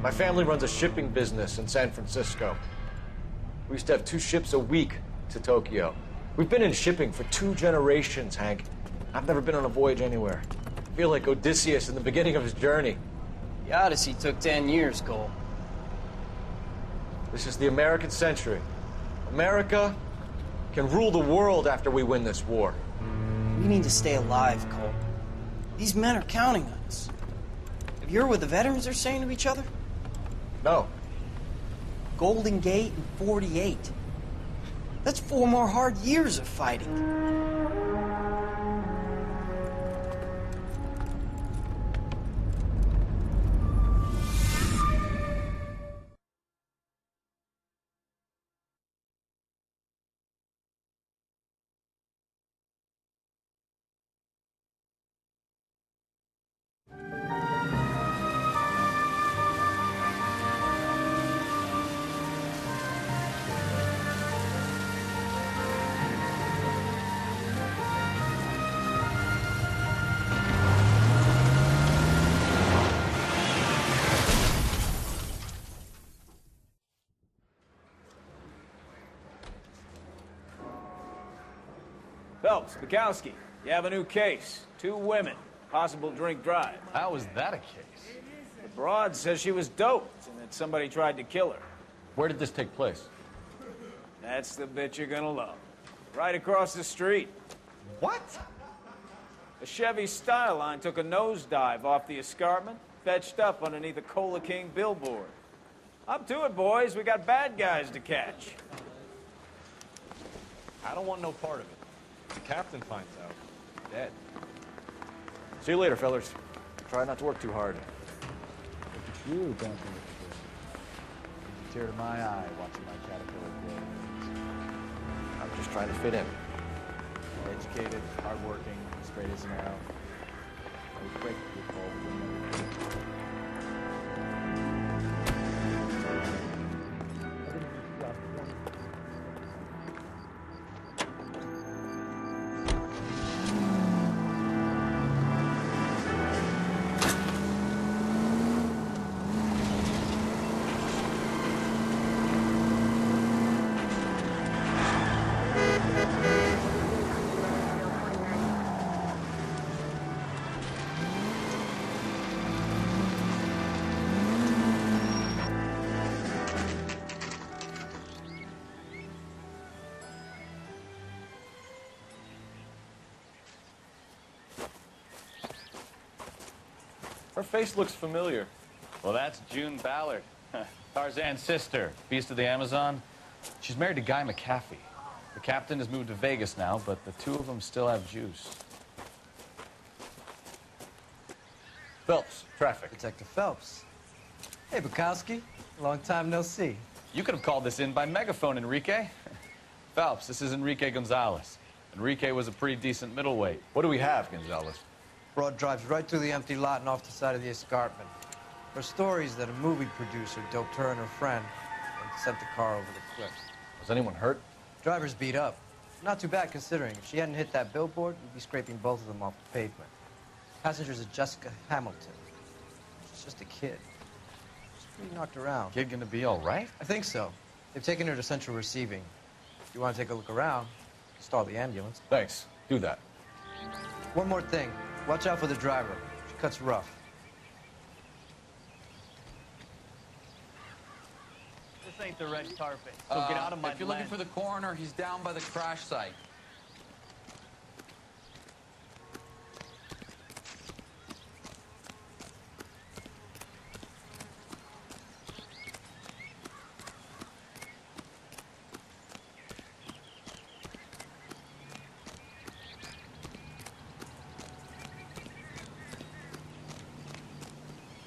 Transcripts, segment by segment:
My family runs a shipping business in San Francisco. We used to have 2 ships a week to Tokyo. We've been in shipping for 2 generations, Hank. I've never been on a voyage anywhere. I feel like Odysseus in the beginning of his journey. The Odyssey took 10 years, Cole. This is the American century. America can rule the world after we win this war. We need to stay alive, Cole. These men are counting on us. Have you heard what the veterans are saying to each other? No. Golden Gate and 48. That's 4 more hard years of fighting. Phelps, Bukowski, you have a new case. 2 women, possible drink drive. How is that a case? The broad says she was doped and that somebody tried to kill her. Where did this take place? That's the bit you're gonna love. Right across the street. What? A Chevy Styline took a nosedive off the escarpment, fetched up underneath a Cola King billboard. Up to it, boys. We got bad guys to catch. I don't want no part of it. The captain finds out, dead. See you later, fellas. Try not to work too hard. Look at you, don't you? Tear to my eye watching my caterpillar grow. I'm just trying to fit in. Educated, hardworking, straight as an arrow. No quick, good call. Her face looks familiar. Well, that's June Ballard, Tarzan's sister, beast of the Amazon. She's married to Guy McAfee. The captain has moved to Vegas now, but the 2 of them still have juice. Phelps, traffic. Detective Phelps. Hey, Bukowski. Long time no see. You could have called this in by megaphone, Enrique. Phelps, this is Enrique Gonzalez. Enrique was a pretty decent middleweight. What do we have, Gonzalez? Broad drives right through the empty lot and off the side of the escarpment. Her story is that a movie producer doped her and her friend and sent the car over the cliff. Was anyone hurt? Driver's beat up. Not too bad considering. If she hadn't hit that billboard, we'd be scraping both of them off the pavement. Passenger's is Jessica Hamilton. She's just a kid. She's pretty knocked around. Kid gonna be all right? I think so. They've taken her to central receiving. If you want to take a look around, stall the ambulance. Thanks. Do that. One more thing. Watch out for the driver. She cuts rough. This ain't the red carpet, so get out of my If you're looking for the coroner, he's down by the crash site.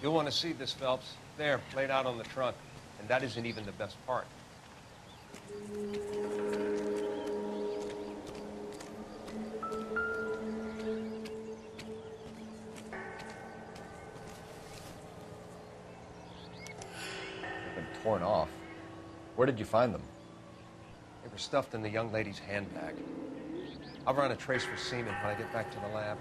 You'll want to see this, Phelps. There, laid out on the trunk. And that isn't even the best part. They've been torn off. Where did you find them? They were stuffed in the young lady's handbag. I'll run a trace for semen when I get back to the lab.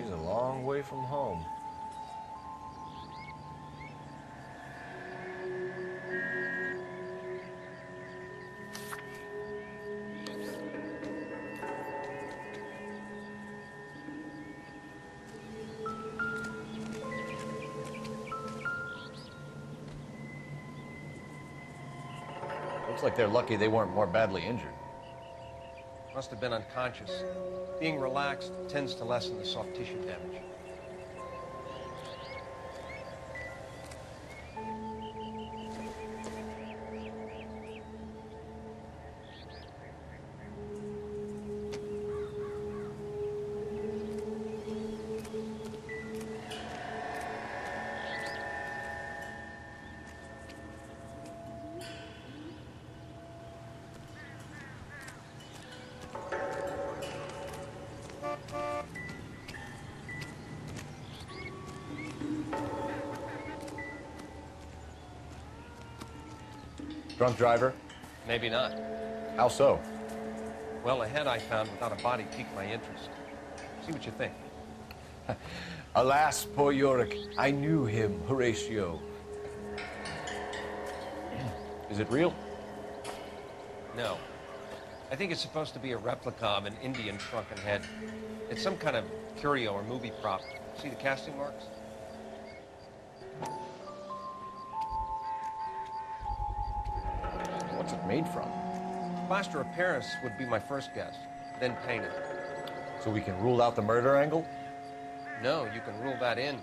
She's a long way from home. Looks like they're lucky they weren't more badly injured. Must have been unconscious. Being relaxed tends to lessen the soft tissue damage. Drunk driver? Maybe not. How so? Well, a head I found without a body piqued my interest. See what you think. Alas, poor Yorick, I knew him, Horatio. Is it real? No. I think it's supposed to be a replica of an Indian shrunken head. It's some kind of curio or movie prop. See the casting marks? What's it made from? Plaster of Paris would be my first guess, then painted. So we can rule out the murder angle? No, you can rule that in.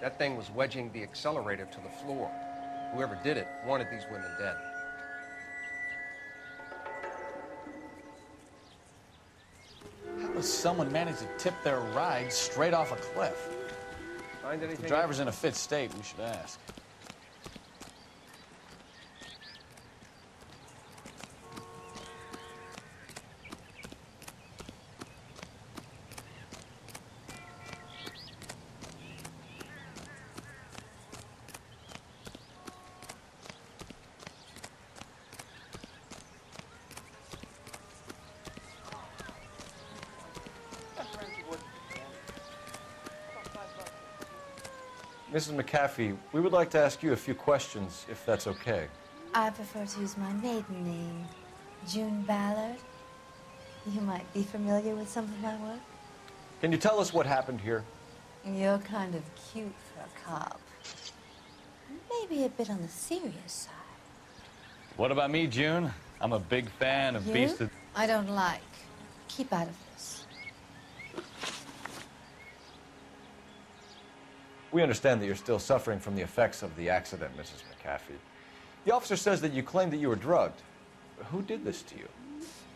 That thing was wedging the accelerator to the floor. Whoever did it wanted these women dead. How does someone manage to tip their ride straight off a cliff? Find If anything? the driver's in a fit state, we should ask. Mrs. McAfee, we would like to ask you a few questions, if that's okay. I prefer to use my maiden name, June Ballard. You might be familiar with some of my work. Can you tell us what happened here? You're kind of cute for a cop. Maybe a bit on the serious side. What about me, June? I'm a big fan of You? Beast of... I don't like. Keep out of this. We understand that you're still suffering from the effects of the accident, Mrs. McAfee. The officer says that you claimed that you were drugged. Who did this to you?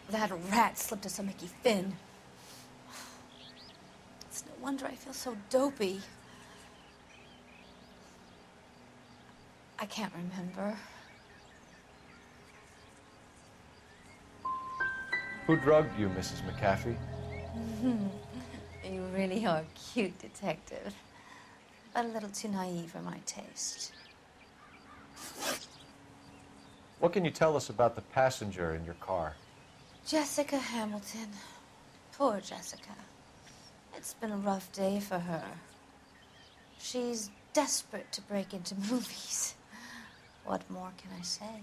That rat slipped us a Mickey Finn. It's no wonder I feel so dopey. I can't remember. Who drugged you, Mrs. McAfee? You really are a cute detective. But a little too naive for my taste. What can you tell us about the passenger in your car? Jessica Hamilton. Poor Jessica. It's been a rough day for her. She's desperate to break into movies. What more can I say?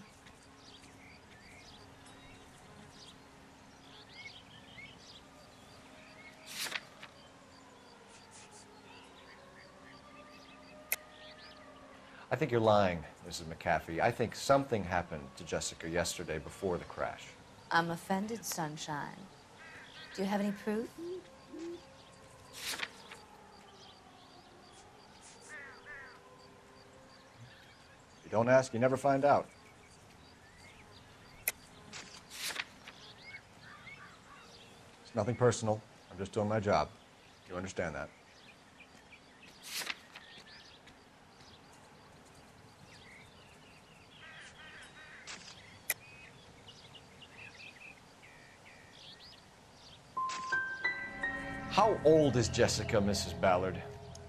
I think you're lying, Mrs. McAfee. I think something happened to Jessica yesterday before the crash. I'm offended, Sunshine. Do you have any proof? You don't ask, you never find out. It's nothing personal. I'm just doing my job. You understand that? How old is Jessica, Mrs. Ballard?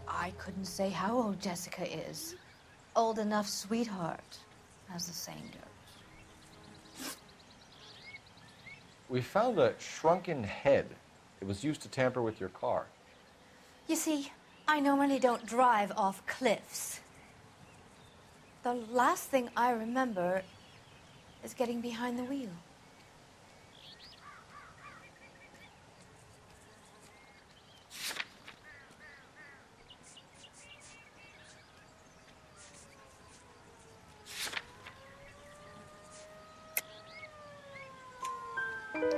I couldn't say how old Jessica is. Old enough, sweetheart, as the saying goes. We found a shrunken head. It was used to tamper with your car. You see, I normally don't drive off cliffs. The last thing I remember is getting behind the wheel.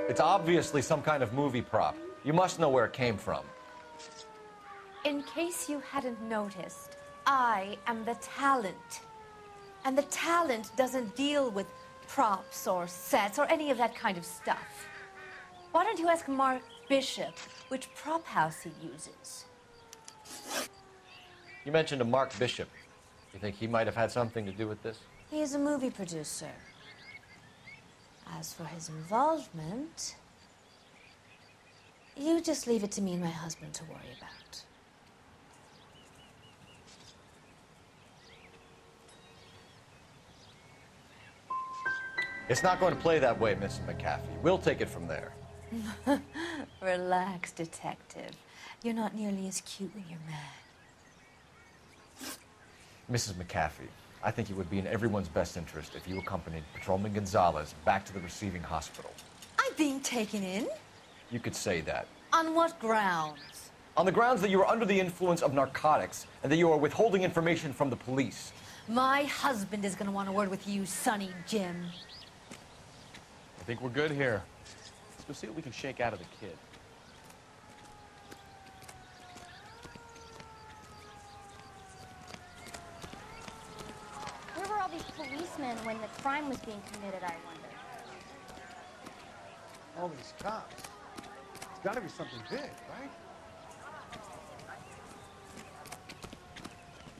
It's obviously some kind of movie prop. You must know where it came from. In case you hadn't noticed, I am the talent. And the talent doesn't deal with props or sets or any of that kind of stuff. Why don't you ask Mark Bishop which prop house he uses? You mentioned a Mark Bishop. You think he might have had something to do with this? He is a movie producer. As for his involvement, you just leave it to me and my husband to worry about. It's not going to play that way, Mrs. McAfee. We'll take it from there. Relax, detective. You're not nearly as cute when you're mad. Mrs. McAfee, I think it would be in everyone's best interest if you accompanied Patrolman Gonzalez back to the receiving hospital. I'm being taken in? You could say that. On what grounds? On the grounds that you are under the influence of narcotics and that you are withholding information from the police. My husband is going to want a word with you, Sonny Jim. I think we're good here. Let's go see what we can shake out of the kid. Where were all these policemen when the crime was being committed, I wonder? All these cops. It's got to be something big, right?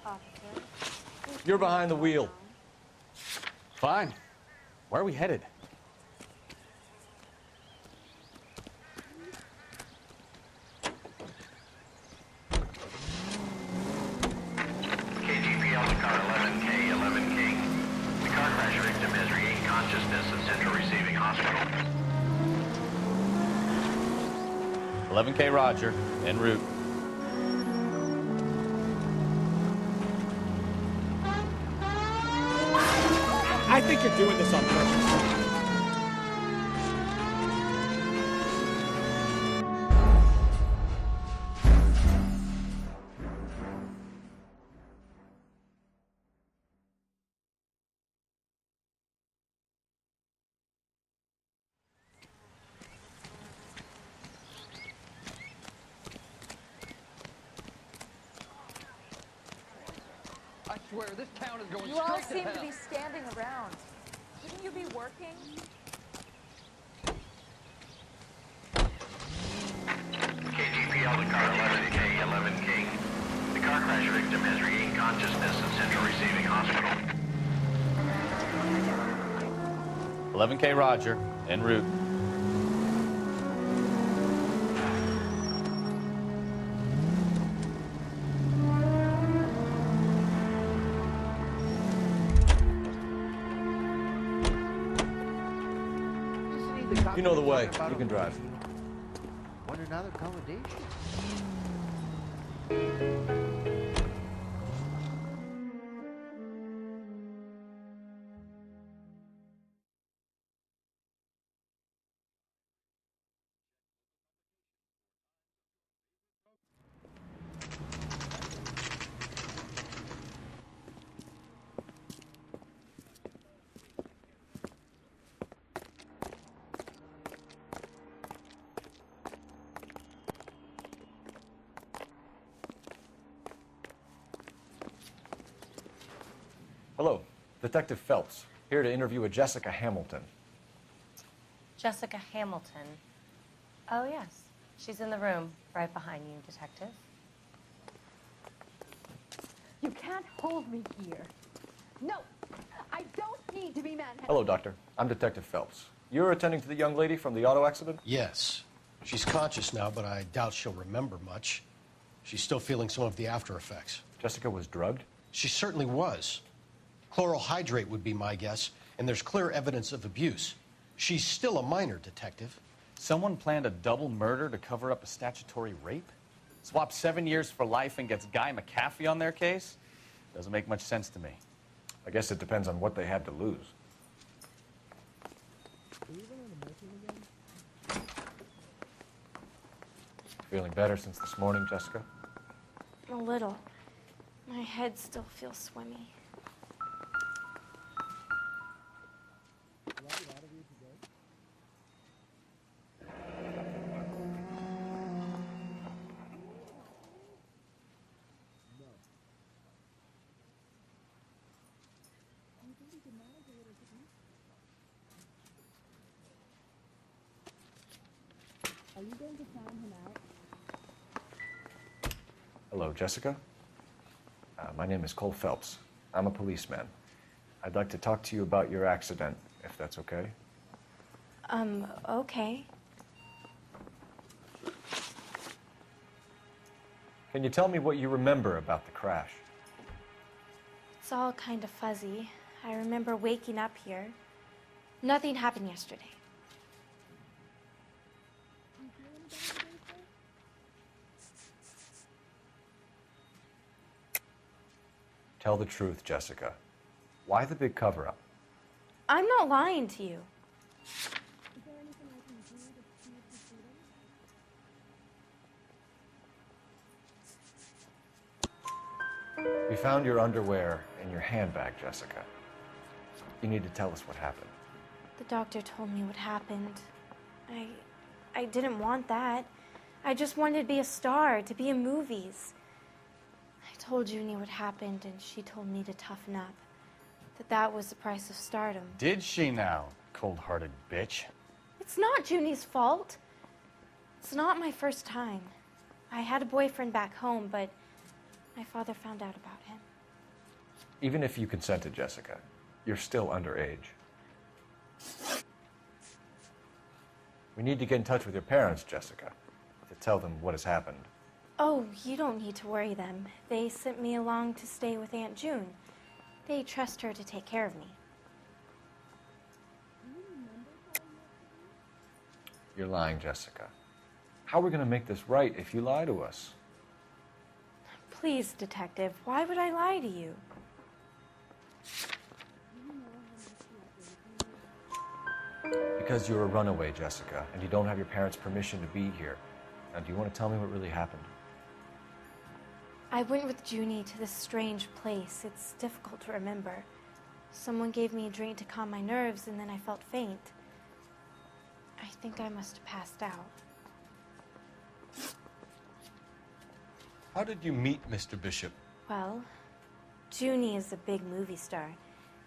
Officer. You're behind the wheel. Fine. Where are we headed? KGPL to car 11K, 11 King. The car crash victim has regained consciousness at Central Receiving Hospital. 11K Roger, en route. I think you're doing this on purpose. I swear, this town is going You all straight seem to to hell. be standing around. Shouldn't you be working? KGPL to car 11K, 11 King. The car crash victim has regained consciousness at Central Receiving Hospital. 11K Roger, en route. You know the way. You can drive. Want another accommodation? Hello, Detective Phelps, here to interview a Jessica Hamilton. Jessica Hamilton. Oh, yes. She's in the room right behind you, Detective. You can't hold me here. No, I don't need to be manhandled. Hello, Doctor. I'm Detective Phelps. You're attending to the young lady from the auto accident? Yes. She's conscious now, but I doubt she'll remember much. She's still feeling some of the after effects. Jessica was drugged? She certainly was. Chloral hydrate would be my guess, and there's clear evidence of abuse. She's still a minor, Detective. Someone planned a double murder to cover up a statutory rape? Swap 7 years for life and gets Guy McAfee on their case? Doesn't make much sense to me. I guess it depends on what they had to lose. Feeling better since this morning, Jessica? A little. My head still feels swimmy. Are you going to sound him out? Hello, Jessica. My name is Cole Phelps. I'm a policeman. I'd like to talk to you about your accident, if that's okay. Okay. Can you tell me what you remember about the crash? It's all kind of fuzzy. I remember waking up here. Nothing happened yesterday. Tell the truth, Jessica. Why the big cover-up? I'm not lying to you. We found your underwear in your handbag, Jessica. You need to tell us what happened. The doctor told me what happened. I didn't want that. I just wanted to be a star, to be in movies. I told Junie what happened, and she told me to toughen up. That was the price of stardom. Did she now, cold-hearted bitch? It's not Junie's fault. It's not my first time. I had a boyfriend back home, but my father found out about him. Even if you consented, Jessica, you're still underage. We need to get in touch with your parents, Jessica, to tell them what has happened. Oh, you don't need to worry them. They sent me along to stay with Aunt June. They trust her to take care of me. You're lying, Jessica. How are we going to make this right if you lie to us? Please, Detective, why would I lie to you? Because you're a runaway, Jessica, and you don't have your parents' permission to be here. Now, do you want to tell me what really happened? I went with Junie to this strange place. It's difficult to remember. Someone gave me a drink to calm my nerves, and then I felt faint. I think I must have passed out. How did you meet Mr. Bishop? Well, Junie is a big movie star.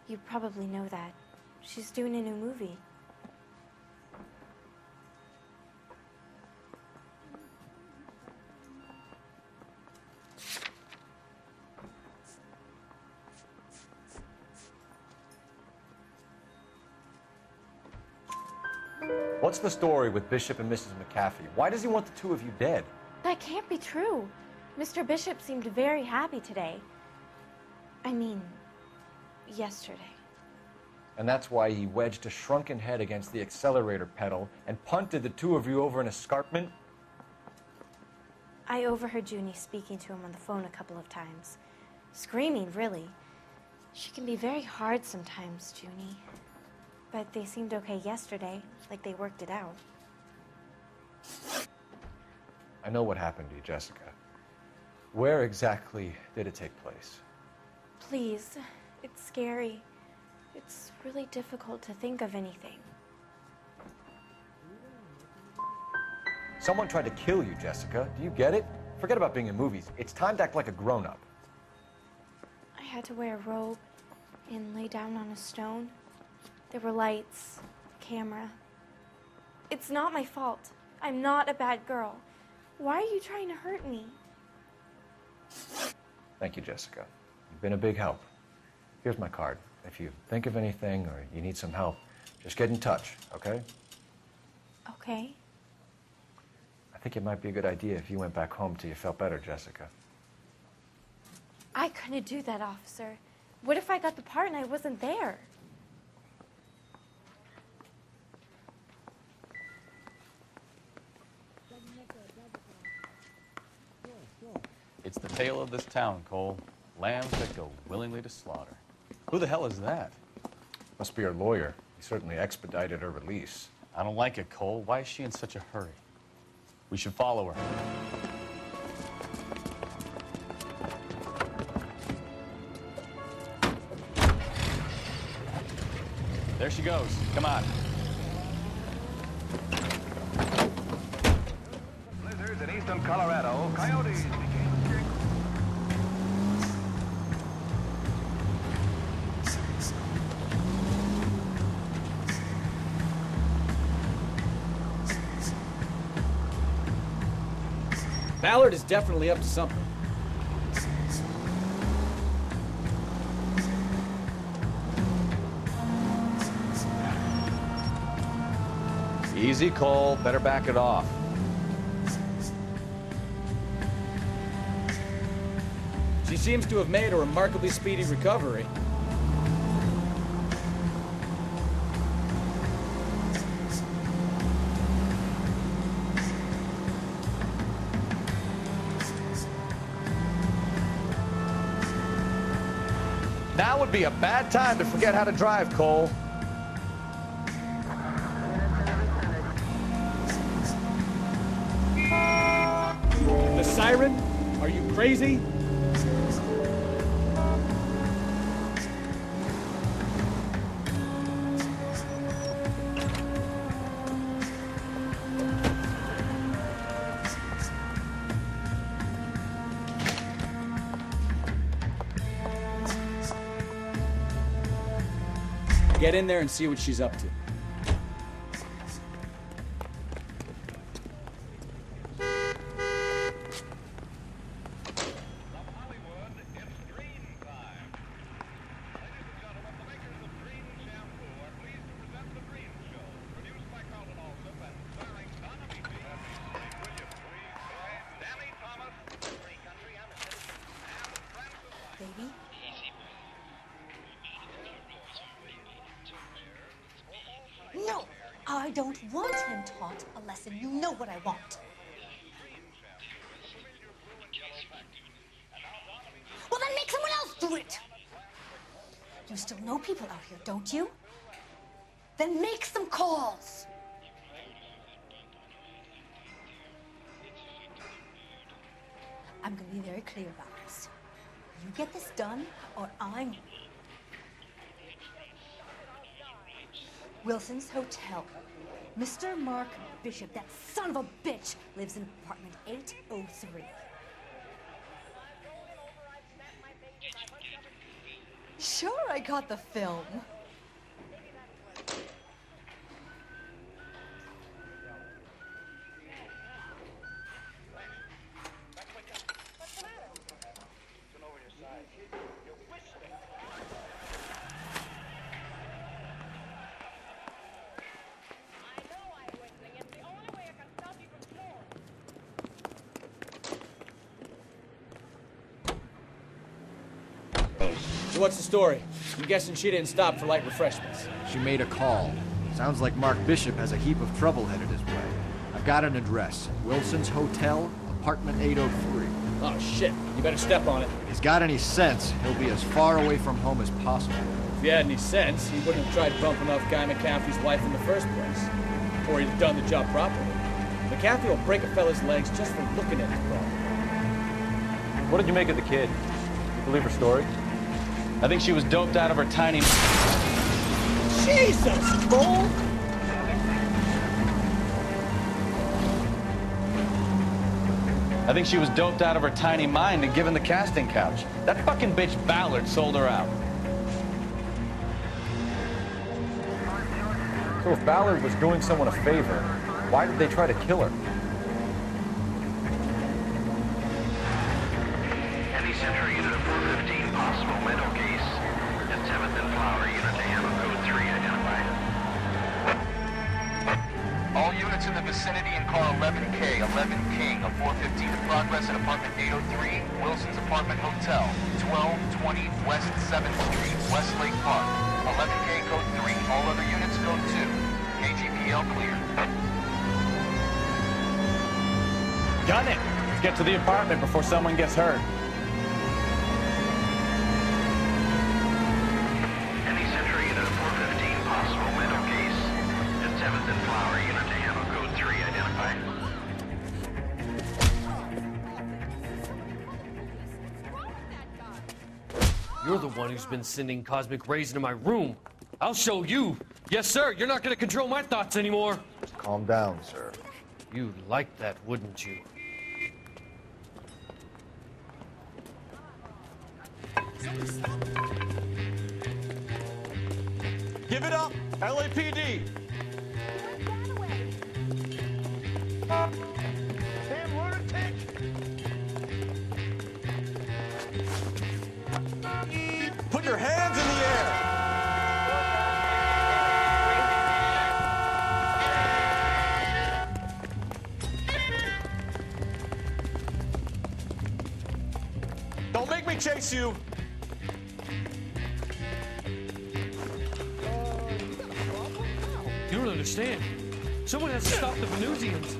You probably know that. She's doing a new movie. What's the story with Bishop and Mrs. McAfee? Why does he want the two of you dead? That can't be true. Mr. Bishop seemed very happy today. I mean, yesterday. And that's why he wedged a shrunken head against the accelerator pedal and punted the two of you over an escarpment? I overheard Junie speaking to him on the phone a couple of times. Screaming, really. She can be very hard sometimes, Junie. But they seemed okay yesterday, like they worked it out. I know what happened to you, Jessica. Where exactly did it take place? Please, it's scary. It's really difficult to think of anything. Someone tried to kill you, Jessica. Do you get it? Forget about being in movies. It's time to act like a grown-up. I had to wear a robe and lay down on a stone. There were lights, camera. It's not my fault. I'm not a bad girl. Why are you trying to hurt me? Thank you, Jessica. You've been a big help. Here's my card. If you think of anything or you need some help, just get in touch, okay? Okay. I think it might be a good idea if you went back home till you felt better, Jessica. I couldn't do that, officer. What if I got the part and I wasn't there? It's the tale of this town, Cole. Lambs that go willingly to slaughter. Who the hell is that? Must be her lawyer. He certainly expedited her release. I don't like it, Cole. Why is she in such a hurry? We should follow her. There she goes. Come on. Blizzards in eastern Colorado. Coyotes became Ballard is definitely up to something. Easy, Cole. Better back it off. She seems to have made a remarkably speedy recovery. Now would be a bad time to forget how to drive, Cole. The siren? Are you crazy? Get in there and see what she's up to. Baby? No! I don't want him taught a lesson. You know what I want. Well, then make someone else do it! You still know people out here, don't you? Then make some calls! I'm gonna be very clear about this. You get this done, or I'm... Wilson's Hotel. Mr. Mark Bishop, that son of a bitch, lives in apartment 803. Sure, I got the film. So what's the story? I'm guessing she didn't stop for light refreshments. She made a call. Sounds like Mark Bishop has a heap of trouble headed his way. I've got an address. Wilson's Hotel, apartment 803. Oh, shit. You better step on it. If he's got any sense, he'll be as far away from home as possible. If he had any sense, he wouldn't have tried bumping off Guy McCaffrey's wife in the first place. Or he'd have done the job properly. McCaffrey will break a fella's legs just for looking at his problem. What did you make of the kid? You believe her story? I think she was doped out of her tiny... Jesus, Cole! I think she was doped out of her tiny mind and given the casting couch. That fucking bitch Ballard sold her out. So if Ballard was doing someone a favor, why did they try to kill her? Any Central unit of 415 possible mental case at 7th and Flower unit to ammo code 3 identified. All units in the vicinity in car 11K, 11 King of 415 in progress at apartment 803, Wilson's Apartment Hotel, 1220 West 7th Street, Westlake Park. 11K code 3, all other units code 2. KGPL clear. Gun it! get to the apartment before someone gets hurt. Any Central Unit 415, possible mental case. At 7th and Flower, Unit to handle code 3, identified. You're the one who's been sending cosmic rays into my room. I'll show you. Yes, sir. You're not going to control my thoughts anymore. Just calm down, sir. You'd like that, wouldn't you? Give it up, LAPD! Damn lunatic! Put your hands in the air! Don't make me chase you! You don't understand. Someone has to stop the Venusians.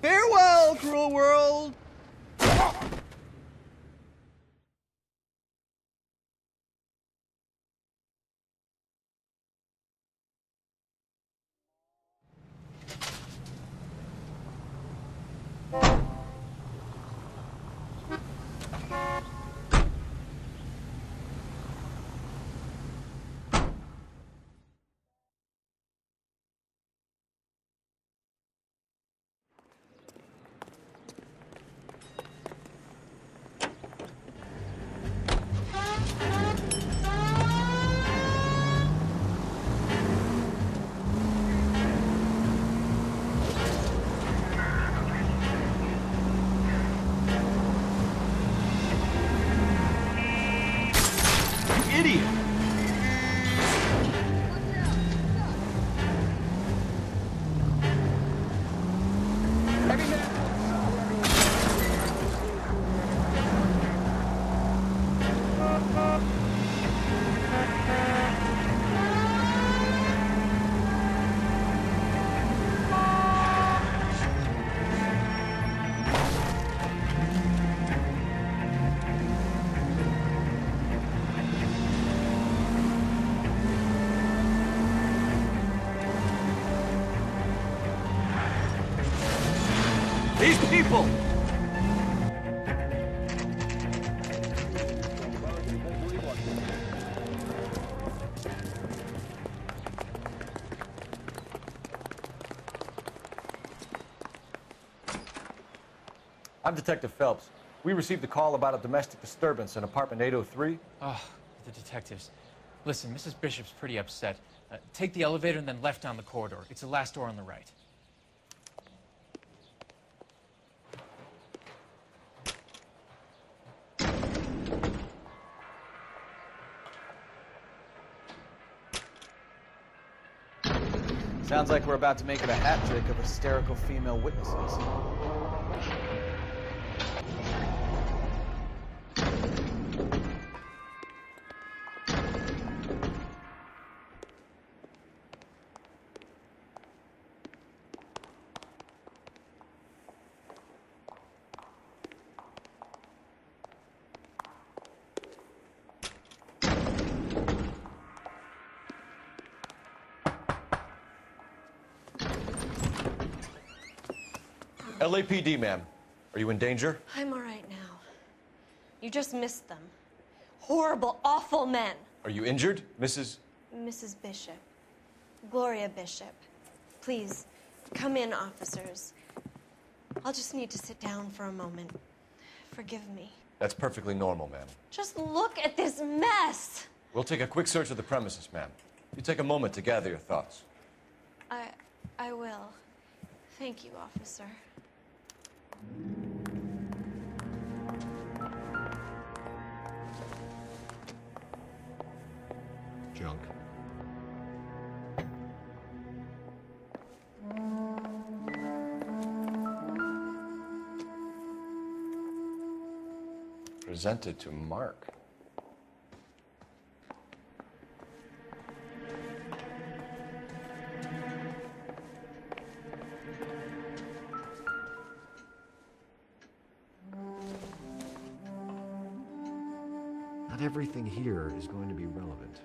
Farewell, cruel world! These people! I'm Detective Phelps. We received a call about a domestic disturbance in apartment 803. Oh, the detectives. Listen, Mrs. Bishop's pretty upset. Take the elevator and then left down the corridor. It's the last door on the right. Sounds like we're about to make it a hat trick of hysterical female witnesses. LAPD, ma'am. Are you in danger? I'm all right now. You just missed them. Horrible, awful men. Are you injured, Mrs.? Mrs. Bishop. Gloria Bishop. Please, come in, officers. I'll just need to sit down for a moment. Forgive me. That's perfectly normal, ma'am. Just look at this mess. We'll take a quick search of the premises, ma'am. You take a moment to gather your thoughts. I will. Thank you, officer. Junk. presented to Mark. Not everything here is going to be relevant.